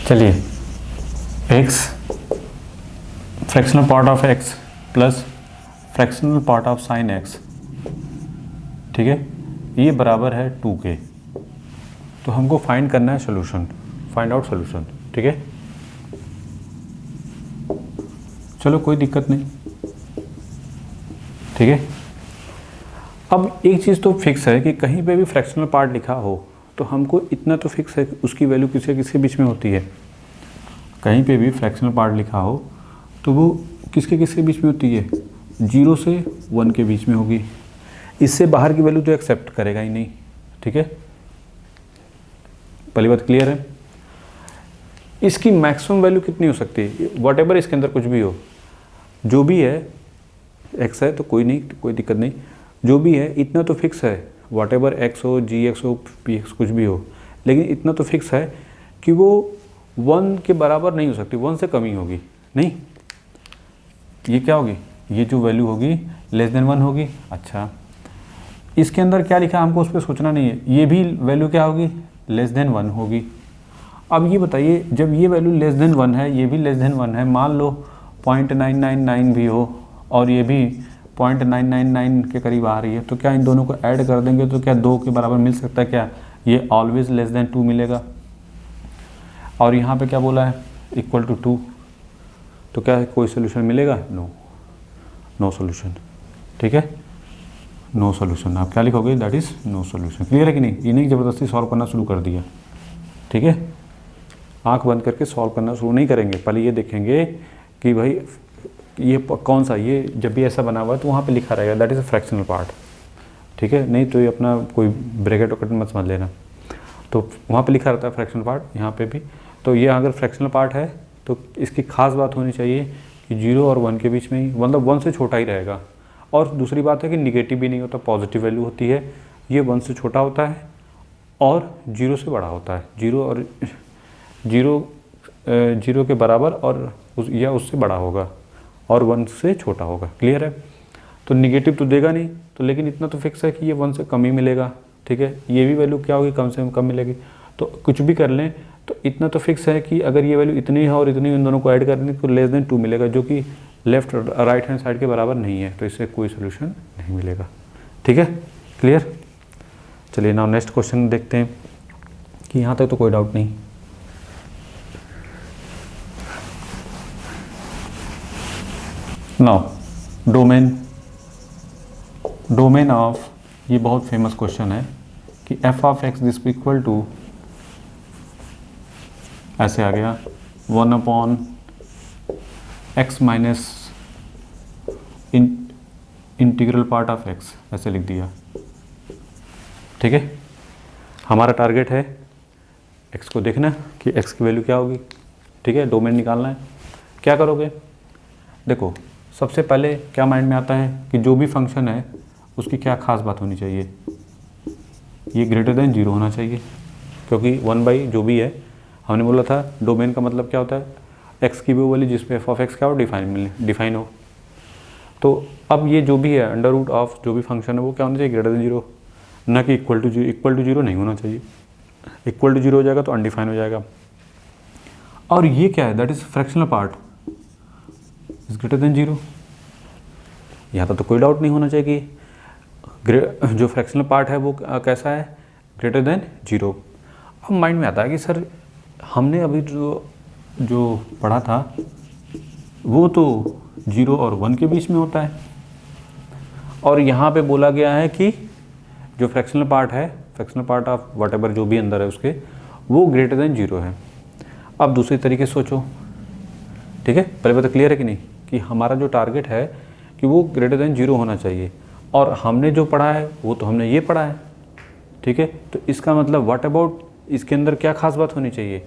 चलिए x fractional part of x plus fractional part of sine x, ठीक है, ये बराबर है 2k। तो हमको फाइंड करना है सोल्यूशन, फाइंड आउट सोल्यूशन, ठीक है। चलो कोई दिक्कत नहीं, ठीक है। अब एक चीज़ तो फिक्स है कि कहीं पे भी फ्रैक्शनल पार्ट लिखा हो तो हमको इतना तो फिक्स है कि उसकी वैल्यू किसी किसके बीच में होती है। कहीं पे भी फ्रैक्शनल पार्ट लिखा हो तो वो किसके किसके बीच में होती है, 0 से 1 के बीच में होगी। इससे बाहर की वैल्यू तो एक्सेप्ट करेगा ही नहीं, ठीक है। पहली बात क्लियर है। इसकी मैक्सिमम वैल्यू कितनी हो सकती है, वट एवर इसके अंदर कुछ भी हो, जो भी है x है तो कोई नहीं, कोई दिक्कत नहीं, जो भी है इतना तो फिक्स है, वट एवर x हो, gx हो, px कुछ भी हो, लेकिन इतना तो फिक्स है कि वो 1 के बराबर नहीं हो सकती, 1 से कम ही होगी। नहीं, ये क्या होगी, ये जो वैल्यू होगी लेस देन 1 होगी। अच्छा, इसके अंदर क्या लिखा है हमको उस पर सोचना नहीं है, ये भी वैल्यू क्या होगी, लेस देन 1 होगी। अब ये बताइए, जब ये वैल्यू लेस देन 1 है, ये भी लेस देन 1 है, मान लो 0.999 भी हो और ये भी 0.999 के करीब आ रही है, तो क्या इन दोनों को ऐड कर देंगे तो क्या 2 के बराबर मिल सकता है क्या, ये ऑलवेज लेस देन 2 मिलेगा। और यहाँ पे क्या बोला है, इक्वल टू 2, तो क्या कोई सोल्यूशन मिलेगा, नो, नो सोल्यूशन, ठीक है, नो सोल्यूशन। आप क्या लिखोगे, that is no solution. Clear है कि नहीं, ये नहीं ज़बरदस्ती सॉल्व करना शुरू कर दिया, ठीक है। आंख बंद करके सॉल्व करना शुरू नहीं करेंगे, पहले ये देखेंगे कि भाई ये कौन सा, ये जब भी ऐसा बना हुआ है तो वहाँ पे लिखा रहेगा that is a fractional part, ठीक है। नहीं तो ये अपना कोई ब्रैकेट वैकेट मत समझ लेना, तो वहाँ पे लिखा रहता है फ्रैक्शनल पार्ट, यहाँ पे भी। तो ये अगर फ्रैक्शनल पार्ट है तो इसकी खास बात होनी चाहिए कि 0 और 1 के बीच में ही, मतलब 1 से छोटा ही रहेगा। और दूसरी बात है कि निगेटिव भी नहीं होता, पॉजिटिव वैल्यू होती है। ये 1 से छोटा होता है और 0 से बड़ा होता है, 0 के बराबर और या उससे बड़ा होगा और 1 से छोटा होगा। क्लियर है। तो निगेटिव तो देगा नहीं, तो लेकिन इतना तो फिक्स है कि ये 1 से कम ही मिलेगा, ठीक है। ये भी वैल्यू क्या होगी, कम से कम मिलेगी। तो कुछ भी कर लें तो इतना तो फिक्स है कि अगर ये वैल्यू इतनी है और इतनी, इन दोनों को ऐड कर दें तो लेस देन 2 मिलेगा, जो कि लेफ्ट राइट हैंड साइड के बराबर नहीं है, तो इससे कोई सोल्यूशन नहीं मिलेगा, ठीक है। क्लियर। चलिए नाउ नेक्स्ट क्वेश्चन देखते हैं कि यहाँ तक तो कोई डाउट नहीं। नाउ डोमेन ऑफ, ये बहुत फेमस क्वेश्चन है कि f of x this equal to, ऐसे आ गया 1/x minus integral part of x, ऐसे लिख दिया, ठीक है। हमारा टारगेट है x को देखना कि x की वैल्यू क्या होगी, ठीक है, डोमेन निकालना है। क्या करोगे, देखो सबसे पहले क्या माइंड में आता है कि जो भी फंक्शन है उसकी क्या खास बात होनी चाहिए, ये ग्रेटर देन 0 होना चाहिए, क्योंकि 1 जो भी है, हमने बोला था डोमेन का मतलब क्या होता है, x की वो वैल्यू जिसपे f ऑफ x क्या हो, डिफाइन हो। तो अब ये जो भी है अंडर रूट ऑफ जो भी फंक्शन है वो क्या होना चाहिए, ग्रेटर देन 0, ना कि इक्वल टू 0। इक्वल टू 0 नहीं होना चाहिए, इक्वल टू 0 हो जाएगा तो अनडिफाइन हो जाएगा। और ये क्या है, that is fractional part is greater than 0। यहाँ तो कोई डाउट नहीं होना चाहिए कि जो फ्रैक्शनल पार्ट है वो कैसा है, ग्रेटर देन 0। अब माइंड में आता है कि सर हमने अभी जो पढ़ा था वो तो 0 और 1 के बीच में होता है, और यहाँ पे बोला गया है कि जो फ्रैक्शनल पार्ट है, fractional part of what ever जो भी अंदर है उसके, वो ग्रेटर देन 0 है। अब दूसरे तरीके से सोचो, ठीक है, पहले बात क्लियर है कि नहीं, कि हमारा जो टारगेट है कि वो ग्रेटर देन 0 होना चाहिए, और हमने जो पढ़ा है वो तो हमने ये पढ़ा है, ठीक है। तो इसका मतलब व्हाट अबाउट, इसके अंदर क्या खास बात होनी चाहिए,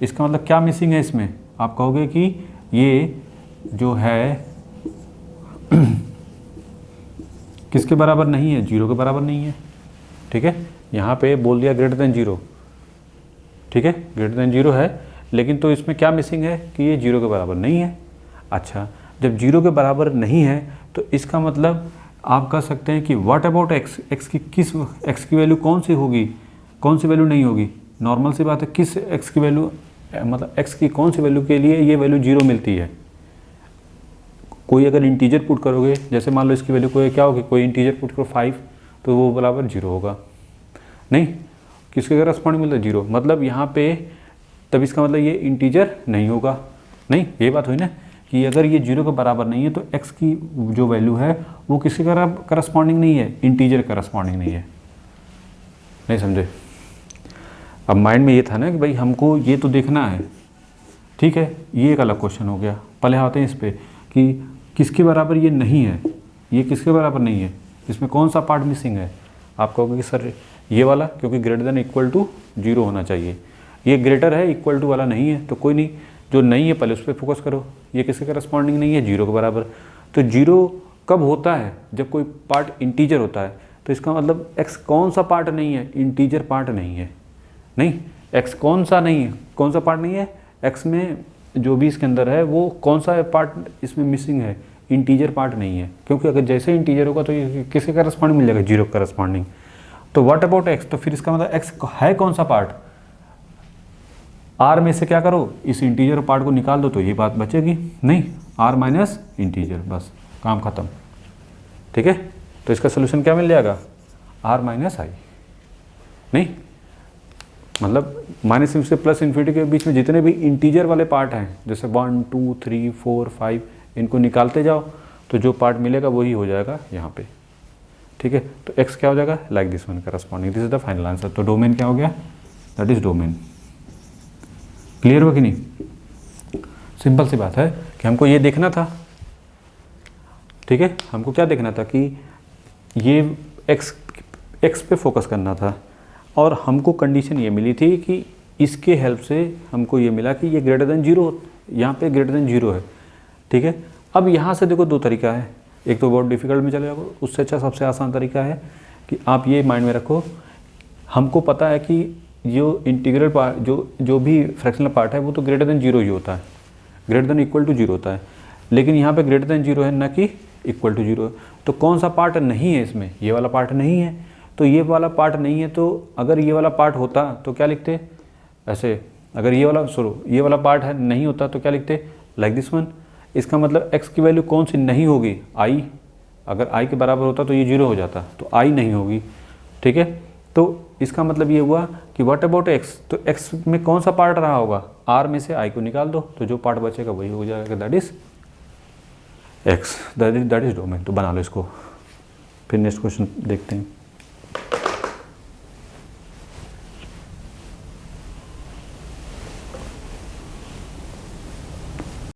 इसका मतलब क्या मिसिंग है इसमें। आप कहोगे कि ये जो है किसके बराबर नहीं है, 0 के बराबर नहीं है, ठीक है। यहाँ पे बोल दिया ग्रेटर देन 0, ठीक है, ग्रेटर देन 0 है, लेकिन तो इसमें क्या मिसिंग है कि ये 0 के बराबर नहीं है। अच्छा, जब 0 के बराबर नहीं है तो इसका मतलब आप कह सकते हैं कि व्हाट अबाउट x, x की वैल्यू कौन सी होगी, कौन सी वैल्यू नहीं होगी। नॉर्मल सी बात है, किस x की वैल्यू मतलब x की कौन सी वैल्यू के लिए ये वैल्यू 0 मिलती है। कोई अगर इंटीजर पुट करोगे, जैसे मान लो इसकी वैल्यू कोई क्या होगी, कोई इंटीजर पुट करो 5, तो वो बराबर 0 होगा। नहीं, किसके करस्पॉन्डिंग मिलता है 0, मतलब यहाँ पे तब इसका मतलब ये इंटीजर नहीं होगा। नहीं, ये बात हुई ना कि अगर ये 0 के बराबर नहीं है तो x की जो वैल्यू है वो किसके करस्पॉन्डिंग नहीं है, इंटीजर करस्पॉन्डिंग नहीं है। नहीं समझे? अब माइंड में ये था ना कि भाई हमको ये तो देखना है, ठीक है, ये एक अलग क्वेश्चन हो गया। पहले आते हैं इस पर कि किसके बराबर ये नहीं है, ये किसके बराबर नहीं है, इसमें कौन सा पार्ट मिसिंग है। आप कहोगे कि सर ये वाला, क्योंकि ग्रेटर देन इक्वल टू 0 होना चाहिए, ये ग्रेटर है इक्वल टू वाला नहीं है, तो कोई नहीं, जो नहीं है पहले उस पर फोकस करो। ये किसके करस्पॉन्डिंग नहीं है, 0 के बराबर। तो 0 कब होता है, जब कोई पार्ट इंटीजर होता है। तो इसका मतलब x कौन सा पार्ट नहीं है, इंटीजर पार्ट नहीं है। नहीं, x कौन सा नहीं है, कौन सा पार्ट नहीं है, x में जो भी इसके अंदर है वो कौन सा पार्ट इसमें मिसिंग है, इंटीजर पार्ट नहीं है। क्योंकि अगर जैसे इंटीजर होगा तो ये किसके करस्पॉन्डिंग मिल जाएगा, 0 के करस्पॉन्डिंग। तो व्हाट अबाउट x, तो फिर इसका मतलब x है कौन सा पार्ट, r में से क्या करो, इस इंटीजर पार्ट को निकाल दो तो ये बात बचेगी। नहीं, r माइनस इंटीजर, बस काम खत्म। ठीक है, तो इसका सोल्यूशन क्या मिल जाएगा, r माइनस आई। नहीं, मतलब माइनस से प्लस इन्फिनिटी के बीच में जितने भी इंटीजर वाले पार्ट हैं, जैसे 1 2 3 4 5, इनको निकालते जाओ तो जो पार्ट मिलेगा वही हो जाएगा यहाँ पे। ठीक है, तो x क्या हो जाएगा, like this one corresponding, this is the final answer. तो डोमेन क्या हो गया, दैट इज डोमेन। क्लियर हो कि नहीं? सिंपल सी बात है कि हमको ये देखना था। ठीक है, हमको क्या देखना था कि ये x पे फोकस करना था, और हमको कंडीशन ये मिली थी कि इसके हेल्प से हमको ये मिला कि ये ग्रेटर देन 0, यहाँ पे ग्रेटर देन 0 है। ठीक है, अब यहाँ से देखो दो तरीका है, एक तो बहुत डिफिकल्ट में चले जाओ, उससे अच्छा सबसे आसान तरीका है कि आप ये माइंड में रखो, हमको पता है कि जो इंटीग्रल पार्ट, जो भी फ्रैक्शनल पार्ट है वो तो ग्रेटर देन 0 ही होता है, ग्रेटर देन इक्वल टू 0 होता है। लेकिन यहाँ पे ग्रेटर देन 0 है, ना कि इक्वल टू 0। तो कौन सा पार्ट नहीं है इसमें, ये वाला पार्ट नहीं है। तो ये वाला पार्ट नहीं है, तो अगर ये वाला पार्ट होता तो क्या लिखते ऐसे, अगर ये वाला पार्ट है नहीं होता तो क्या लिखते, लाइक दिस वन। इसका मतलब x की वैल्यू कौन सी नहीं होगी, i। अगर i के बराबर होता तो ये 0 हो जाता, तो i नहीं होगी। ठीक है, तो इसका मतलब ये हुआ कि व्हाट अबाउट x, तो x में कौन सा पार्ट रहा होगा, r में से i को निकाल दो तो जो पार्ट बचेगा वही हो जाएगा, that is x, that is domain. तो बना लो इसको, फिर नेक्स्ट क्वेश्चन देखते हैं।